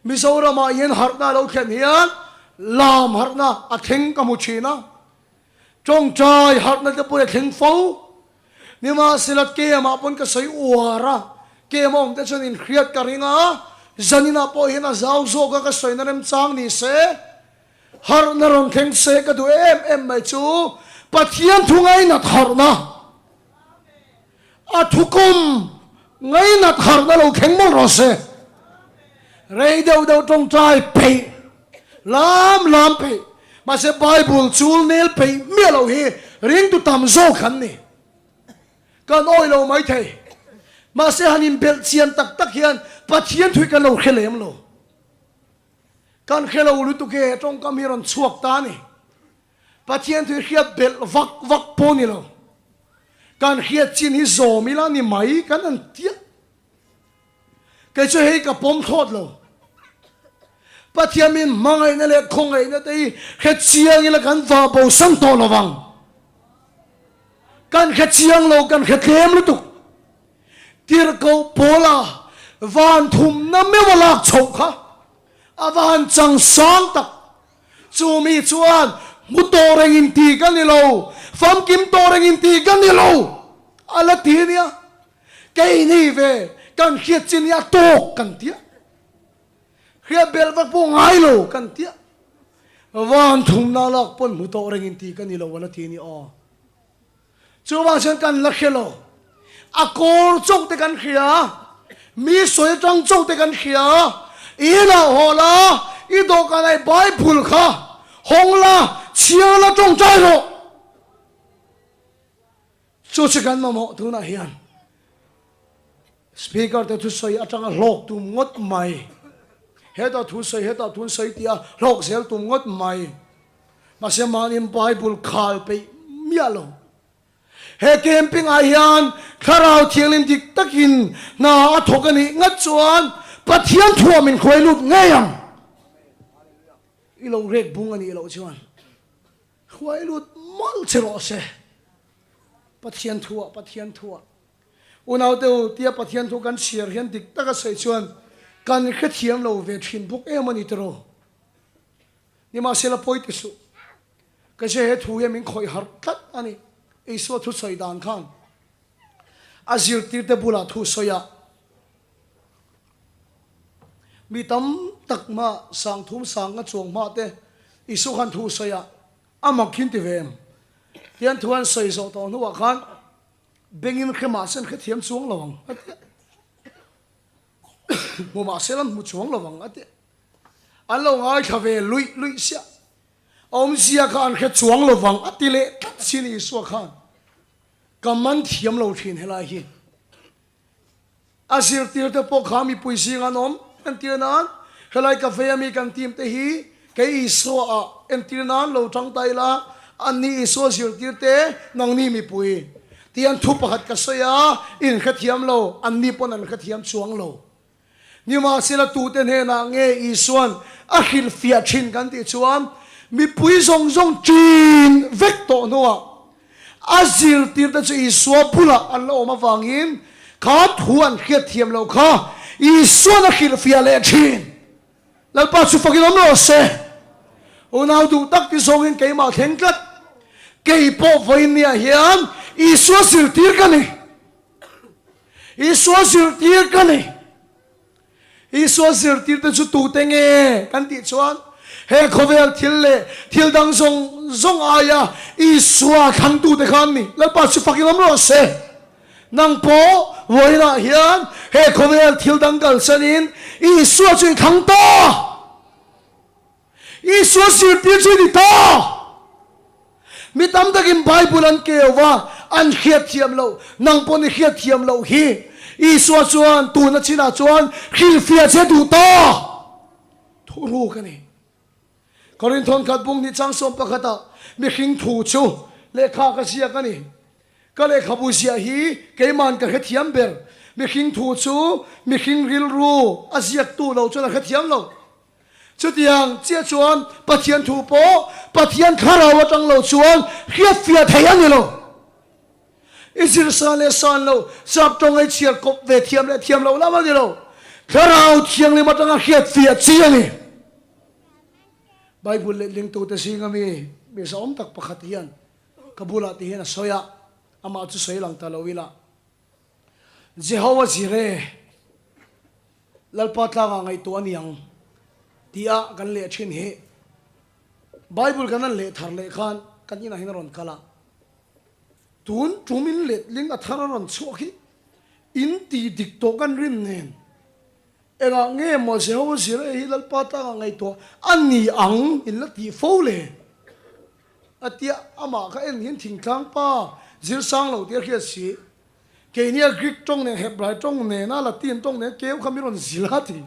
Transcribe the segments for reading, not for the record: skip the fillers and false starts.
Mizoram yen harna lo khen hian lam harna a theng kamuchina trong trai harna te pure theng fo nima silat ke ma pon ka sei uara ke mong te chunin khriat ka ringa zanina po hina zau zo ka soina rem chang ni se harna ron theng se ka du em mai chu pathian thungai na tharna a thukum ngai na tharna lo kheng mong ro se rei đâu đâu trong trai pe lam pe mà sẽ Bible chul nel pe mía lo hi ring tu tam zo khan ni kan oi lo mai thei mà sẽ hanin bel chian tak hian pathian thui kan lo khelem lo kan khelo lu tu ke trong kam hiron chuak ta ni pathian thui khiat bel vak po ni lo kan khiat chin hi zo mi la ni mai kan an tia cái chỗ hay cả bom thốt lo pathian min mangai na le khongai na tei khe chiang ila kan va bo sang to lo wang kan khe chiang lo kan khe tlem lu tu tir ko pola van thum na me wala chou kha avan chang sang tak chu mi chuan mu to reng in ti kan ni lo fam kim to reng in ti kan ni lo ala ti nia cái ni ve kan khiat chin ya tok kan tia khiat bel vak po ngai lo kan tia van thum na lak pon mu to reng in ti kan ni lo wala ti ni o chu wang chen kan la khelo a kor chok te kan khia mi soi tang chok te kan khia ina hola i do kan ai Bible kha hongla chia la trong trai ro chu chi kan ma mo tu na hian speaker te thu soi atanga lok tu ngot mai heta thu soi heta thun soi tia lok sel tu ngot mai ma se manin Bible khal pe mialo he camping a hian kharau thianglim dik takin na athokani ngat chuan pathian thuamin khoilut ngayam ilo rek bungani ilo chuan khoilut mal chero se pathian thua unau teu tia pathian thu kan share hian dik taka sei chuan kan kha thiam lo ve thin buk emani tro ni ma sela poi ti su ka se he thu he min khoi har khat ani eiso thu soi dan khan azir tir te bula thu soya mi tam tak ma sang thum sang nga chuang ma te isu khan thu soya amak khin ti vem tian thuan soi zo to nu wa khan bengin khema sen khe thiam chuang lawang ate mo ma selam mu chuang lawang ate allo ngai khave lui sia om sia khan khe chuang lawang atile sini so khan kaman thiam lo thin hela hi asir tir te po khami puisi nganom antirnan helai ka fe mi kan tim te hi ke iso a antirnan lo chang tai la ani iso sir tir te nang ni mi pui tian thu pakhat ka soya in khathiam lo anni pon an khathiam chuang lo nima sila tu te ne na nge isuan akhil fia thin kan ti chuan mi pui zong chin vek to noa azil tir ta chu isua pula an lo ma wangin kha thuan khiat thiam lo kha isuan akhil fia le thin lalpa chu fakilom lo se unau du tak ti zongin ke ma thengkat ke po voin nia hian Isua sir tir kani Isua sir tir kani Isua sir tir te chu tu tenge kan ti chuan he khovel thil dang zong aya Isua khang tu te khan ni la pa chu fakilam ro se nang po voina hian he khovel thil dang kal sanin Isua chu khang ta Isua sir tir chu ni ta mi tam takin Bible an kewa an khiat thiam lo nang pon ni khiat thiam lo hi isua chuan tu na china chuan khil fia che du ta thuru kani Korinthon khat bung ni chang som pakhata mi khing thu chu lekha ka sia kani ka lekha bu sia hi keiman ka khathiam ber mi khing thu chu mi khing ril ru asiak tu lo chu na khathiam lo chu tiang chia chuan pathian thu po pathian kharawa tang lo chuan khiat fia thaian ni lo Isir san le san lo sap tong ai chiar kop ve thiam lo lama ni lo ถ้าเราเที่ยงเลยมาตั้งเขียดเสียเชียนี่ไบเบิลเลี้ยงตัวแต่สิ่งมีสมตักประคัตยันกบุลาที่เห็นสอยอามาจุสอยหลังตาลวิละเจ้าว่าสิเร่ลัลปัตลางไงตัวนี้ยังที่อากันเลี้ยชินเหไบเบิลกันนั่นเลี้ยทาร์เลี้ยขันกันยี่น่าเห็นรอนกาลาตุนจุมินเลี้ยลิงอัฐารรอนชัวขี้อินตีดิกโตกันริมเนนเอ็งเงี้ยมาเจ้าว่าสิเร่ลัลปัตลางไงตัวอันนี้อังอินละตีโฟเล่อาทิตย์อามาเขาเอ็นเห็นทิ้งทางป้าจิรสังเราเดียร์เขียสีเกี่ยนี่กรีกตรงเนี่ยเฮบรายตรงเนี่ยน่าละตีนตรงเนี่ยเกี่ยวขมิรอนสิลาที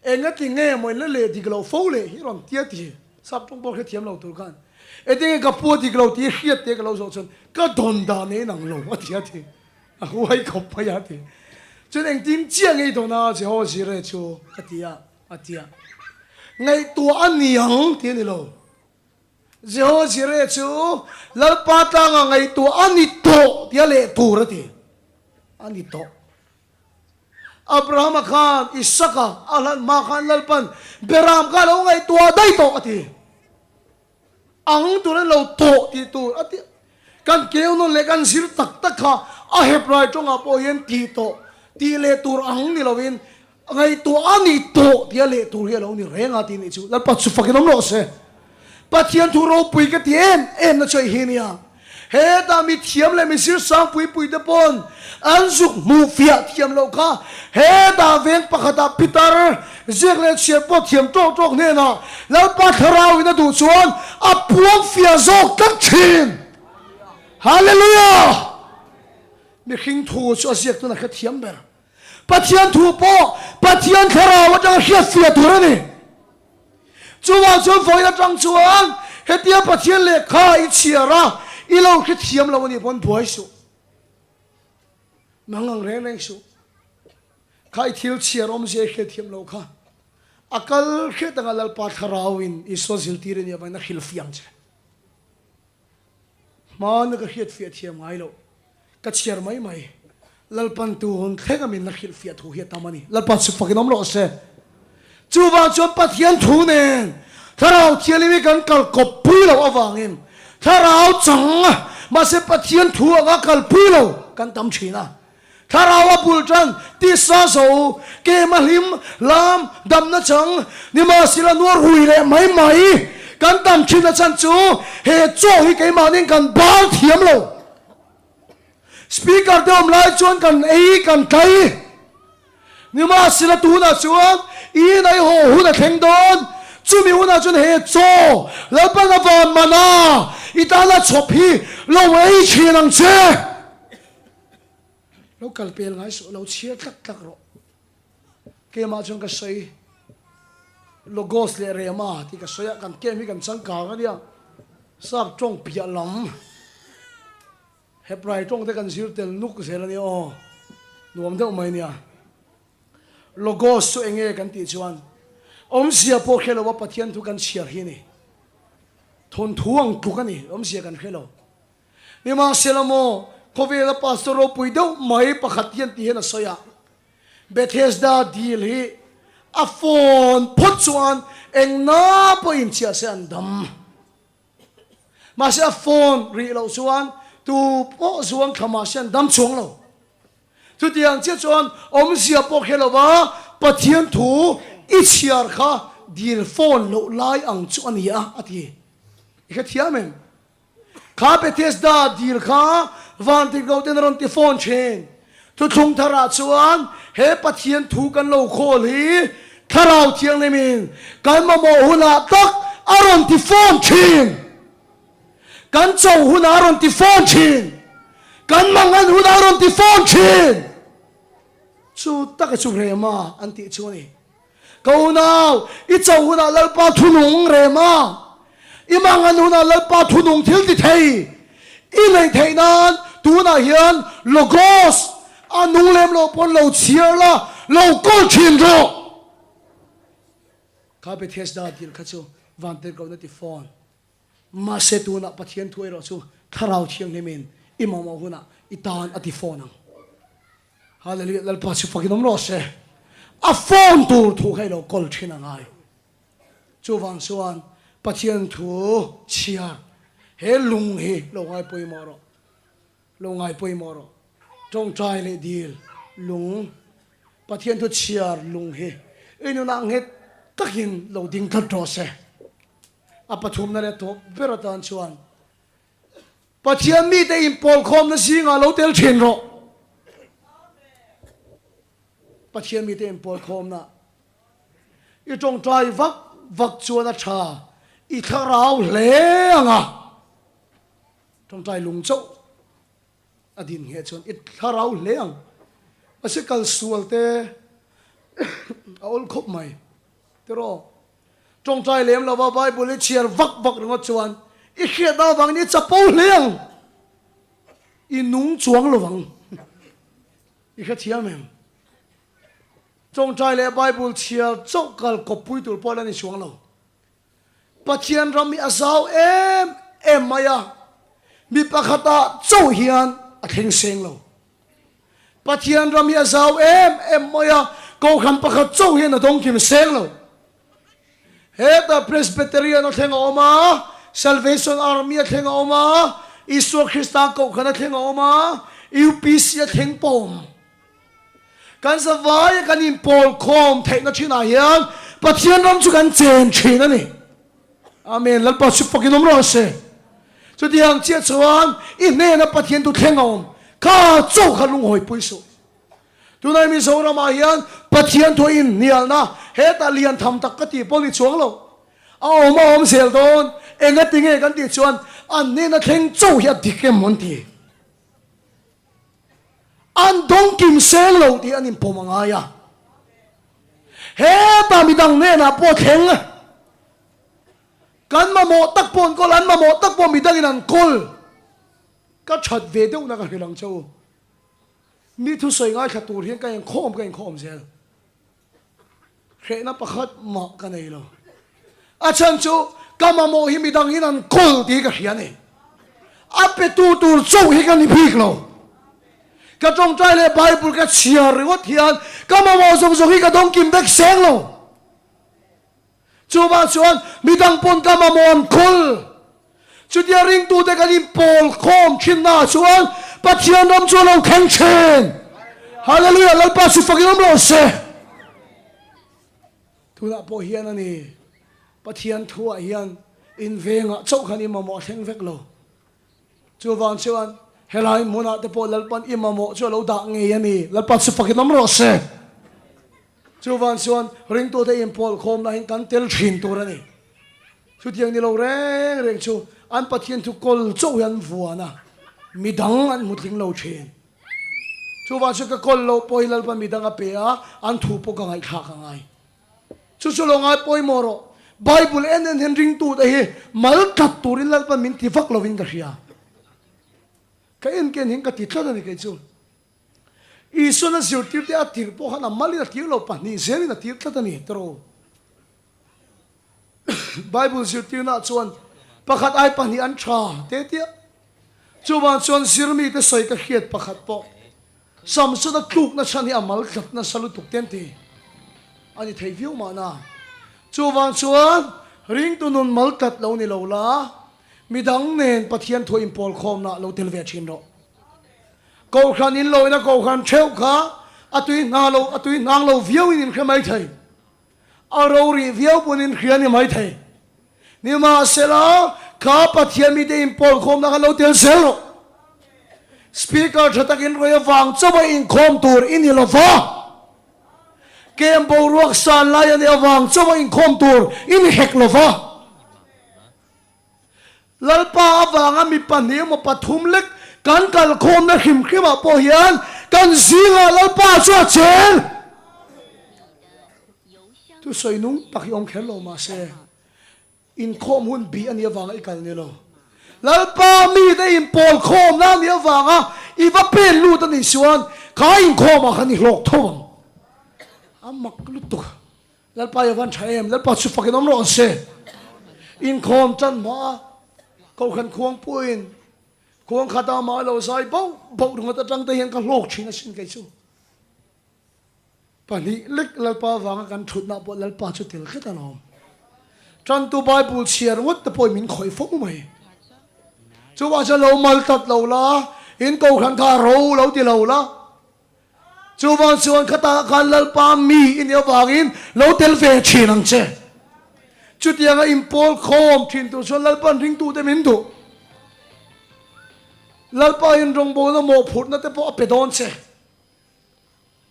เอ็งก็ทิ้งเงี้ยมันเล่ดีกเราโฟเลยฮิรอนเตียทีสับตรงบอกให้เทียมเราตัวกันเอ็งก็พูดดีกเราตีเขียดเตียกเราสอนก็โดนด่าเนี่ยนังลงอาทิตย์ทีหัวไอ้ขบพยาทีจนเอ็งทิ้งเจียงไอ้ตัวน่าจะหัวสิเรชูอาทิตย์ไงตัวอันนี้ยังที่นี่เราเจ้าสิเรชูลัลปัตางไงตัวอันนี้โตที่อะไรตัวระทีอันนี้โตอับราฮัมข้าอิสกะอัลลันมาขันลัลปันเบรามข้าเราไงตัวได้โตทีอังตัวนั้นเราโตที่ตัวทีกันเกี่ยวนั่นเลยกันสิรตักตักข้าอาเฮบรายจงอาโปยันทีโตที่เลตัวอังนี่เราเห็นไงตัวอันนี้โตที่อะไรตัวเฮียเรานี่เร่งอาทีนี่ชูลัลปัตสุฟักน้ำโลเสปัจจัยทุเราปุยกันที่เอ็นน่ะช่วยเฮียนี่เฮตามีเทียมเลยมีสิ่งสังปุยเดปอนอันสุกมูฟิอาเทียมเราค่ะเฮตาเวงปะขดาพิตาร์เจ้าเลยเชียร์ปอเทียมโจ๊กเนี่ยนะแล้วปัทราวินาดูชวนอับพวงฟิอาโซกันชินฮาเลลูยามีขิงทูชัวเสียกตัวนักเทียมเบอร์ปัจจัยทูปอปัจจัยทราว่าจะเฮียฟิอาตัวนี่จวนจวนฝอยจังจวนเฮตียปัจจัยเล็กข้าอิเชียระอีเราคิดเทียมเราวันนี้พ้นบ่อยสุมังงังเร่งสุข้าทิลเชียรอมเสียคิดเทียมเราค่ะอักลคิดตั้งแต่ปัทราวินอิสโซซิลตีเรนี่ยไปนักฮิลฟิอังเจมันก็คิดฟิเทียมไงเราก็เชียร์ไม่ลัลปันตูนเท่ากับมินนักฮิลฟิอัทูเฮียตามันนี่ลัลปันสุฟักน้ำร้อนเสจูบาจวนปัทยันทูเนนถ้าเราเที่ยวลิกันกัลกบปุยเราเอาวางเองถ้าเราจังมาเสปัทยันทูก็กัลปุยเรากันตำชีนะถ้าเราว่าบุลจันที่ซาโซเกมาลิมลามดำนะจังนี่มาสิลานัวรุยเลยไม่กันตำชีนะจันจูเฮโจ้ฮิเกมาเนี่ยกันบ้าเทียมเราสปีกเกอร์เดิมไล่จวนกันกันไกนี่มาสิลาตูนะจวนอีในหัวหุ่นแข็งโดนจุมีหุ่นจนเหตุโจแล้วเป็นอะไรมานาอีตาละชอบพี่เราไอ้เชียนังเช่เรากัลเปลไงสุเราเชียตักรอเกมาจนก็ใส่โลโก้สเลเรียมาที่ก็ใส่กันเกมีกันสังกากันเนี่ยทราบจงเปียลำเฮปไรจงได้กันสิร์เตลนุกเสร็จแล้วเนี่ยอ๋อรวมทั้งหมดเนี่ยโลโก้สุเองกันติจวนเสียพวกเขาว่าปฏิญาณทุกันเชียร์ที่นี่ทนทวงทุกันนี่เสียกันเขานี่มาเสลโมเขาเวลาปัสโตรปุยเดาไม่ปะขัดยันที่เห็นสอยเบเทสดาดีลฮีอัฟอนพุทธส่วนเองน่าไปอินเชียเสียนดำมาเสียอัฟอนรีเราส่วนตูโปส่วนขมาเสียนดำช่วงเราทุกอย่างเจ้าจวนเสียพวกเขาว่าปฏิญาณทูอิเชียร์ค่ะดีลโฟนโลไลอังจวนนี้อ่ะที่อีกที่อ่ะมั้งข้าไปเทสดาดีลค่ะวันที่เขาเดินรอนที่โฟนเชนทุกชงทาราชวนเฮปฏิญาณทูกันโลโคลีทาราเทียงเลยมินกันมาโมหุนาตักอารอนที่โฟนเชนกันเจ้าหุนาอารอนที่โฟนเชนกันมังงันหุนาอารอนที่โฟนเชนชูตักชูเรมาอันติชูนี่เขาหนาวอีเจ้าหุนาลัลปาทุนุงเรมาอีมังงันหุนาลัลปาทุนุงทิลติเทยอีในเทนั้นตัวน่าเห็นโลโกสอันนุ่งเล็มโลปนโลเชียร์ละโลโก้ชินโรข้าไปเทสดาดีลข้าชูวันเตอร์เขาเนติฟอนมาเสตัวน่ะปะเทียนถ้วยเราชูถ้าเราเชียงเนมินอีมาหุนาอีตานอติฟอนังฮาเลลูยาลัลปาชูฟักน้ำร้อนเส a phone tur thu khai lo kol thina ngai chu wang suan pathian thu chia he lung he lo ngai poi moro lo ngai poi moro trong trai le dil lung pathian thu chia lung he inu nang he takin lo ding thot ro se a pathum na le to beratan chuan pathian mi te in pol khom na singa lo tel thin ro pathian mi te in pol khom na i trong trai vak chuan a tha i tharau lenga trong trai lung chau adin he chuan i tharau leng asikal sualte aol khop mai tero trong trai lem lawa bible chiar vak ringo chuan i khia da wang ni chapo leng i nung chuang lo wang i kha thiam em trong trai le bible chiar chokal kopui tur pola ni chuang lo pathian rami azau em maya mi pakhata chau hian a theng seng lo pathian rami azau em maya ko kham pakhat chau hian a dong kim seng lo heta presbyterian thenga oma salvation army thenga oma isu christa ko khana thenga oma upc theng pom kan savai kan in pol khom theina thina hian pathian ram chu kan chen thina ni amen lalpa chu pakinom ro se chu diang chia chuan i ne na pathian tu thenga om ka chau khalung hoi puisu tunai mi zo rama hian pathian thu in nial na heta lian tham tak ka ti poli chuang lo a om sel don enga tinge kan ti chuan an ne na theng chau hi dikem mon ti an dong kim sel lo ti an in pomanga ya heta mi dang ne na po theng kan ma mo tak pon ko lan ma mo tak pon mi dang in an kol ka chat ve deu na ka hilang chau mi thu soi ngai khatur hian ka en khom sel khena pakhat ma ka nei lo a chan chu kama mo hi mi dang in an kol ti ka hian e a pe tu tur chau hi ka ni phik lo ka trong trai le bible ka chia riwat hian kama mo zong hi ka dong kim bek seng lo chu ba chuan mi dang pon kama mo an kol chu dia ring tu te ka ni pol khom khin na chuan pathian ram chuan lo khang chen hallelujah lalpa su fakinom lo se tuna po hian ani pathian thua hian in venga chau khani ma mo theng vek lo chu wan chuan helai mona te po lalpan imamo chu lo da nge yani lalpa su fakinom ro se chu wan chuan ring tu te in pol khom na hin kan tel thin tur ani chu tiang ni lo reng chu an pathian thu kol chau hian vuana midang an mutling lo chen chu wa chu ka kol lo poilal pa midang a pe a an thu po ka ngai kha ka ngai chu lo ngai poi moro bible en ring tu da hi mal kat turin lal pa min ti vak lo win ka hria ka en ken hin ka ti thla ni ke chu isu na ziu tir te a tir po hana mali na tir lo pa ni zeri na tir thla ni tro bible ziu tir na chuan pakhat ai pa ni an tha te tia chuan chuan sirmi te soi ka khiat pakhat po samsu na tuk na chani amal khat na salu tuk ten ti ani thei view ma na chuan ring tu nun mal tat lo ni lo la midang nen pathian tho impol khom na lo tel ve chin ro ko khan in lo na ko khan theu kha atui nang lo view in khmai thai a ro ri view pun in khiani mai thai ni ma sela ka pathian mi de impol khom na lo tel sel speaker thatakin roya wang chawa in khom tur in ilova kem bo ruak san lai ani awang chawa in khom tur in hek lova lalpa awanga mi pani mo pathum lek kan kal khom na khim khima po hian kan zinga lalpa chu chen tu soinung pakyong khelo ma se in khom hun bi ani awanga ikal ni lo lalpa mi de in pol khom na ni awanga iwa pen lu ta ni suan ka in khom a khani hlok thom amak lutu lalpa yawan thaem lalpa chu fakinom ro se in khom chan ma ko khan khuang puin khuang khata ma lo sai bo bo rung ta tang te hian ka hlok thina sin kai chu pani lek lalpa wanga kan thut na po lalpa chu til kheta nom tran tu bible chiar wat ta poi min khoi fo mai chu wa cha lo mal tat lo la in ko khan tha ro lo ti lo la chu wang chuan khata kan lalpa mi in ya wangin lo tel ve chinang che chu tianga impol khom thin tu so lalpan ring tu te min tu lalpa in rong bo na mo phut na te po pedon che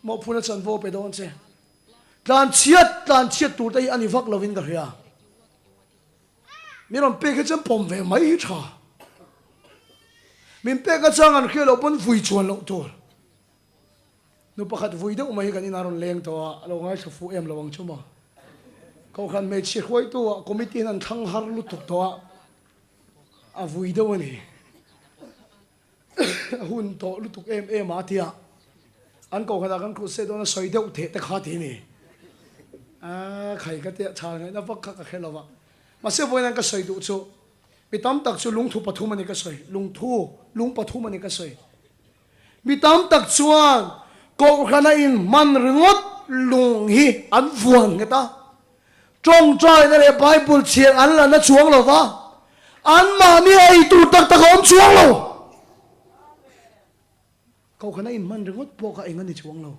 mo phuna chan vo pedon che tlan chiat tu te ani vak lovin ka hria mi ron pe ke chan pom ve mai tha min pe ka chang an khelo pon vui chuan lo tur nu pakhat vui de umai kan inaron leng to lo ngai sa fu em lawang chuma ko khan me chi khoi tu committee nan thang har lu tuk to a vui de wani hun to lu tuk em a tia an ko khada kan khu se do na soi de the te kha thi ni a khai ka te cha ngai na vak kha ka khelo wa ma se voi nan ka soi du chu mi tam tak chu lung thu pathum ani ka soi lung pathum ani ka soi mi tam tak chuan ko khana in man ringot lung hi an vuan ngeta trong trai na le bible chian an la na chuang lo wa an ma mi ai tu tak tak om chuang lo ko khana in man ringot po ka engan ni chuang lo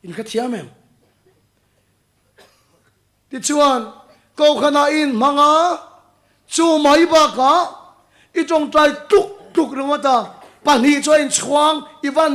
in ka thiam em ti chuan ko khana in manga chu mai ba ka i trong trai tuk tuk ringota pani cho in chuang i van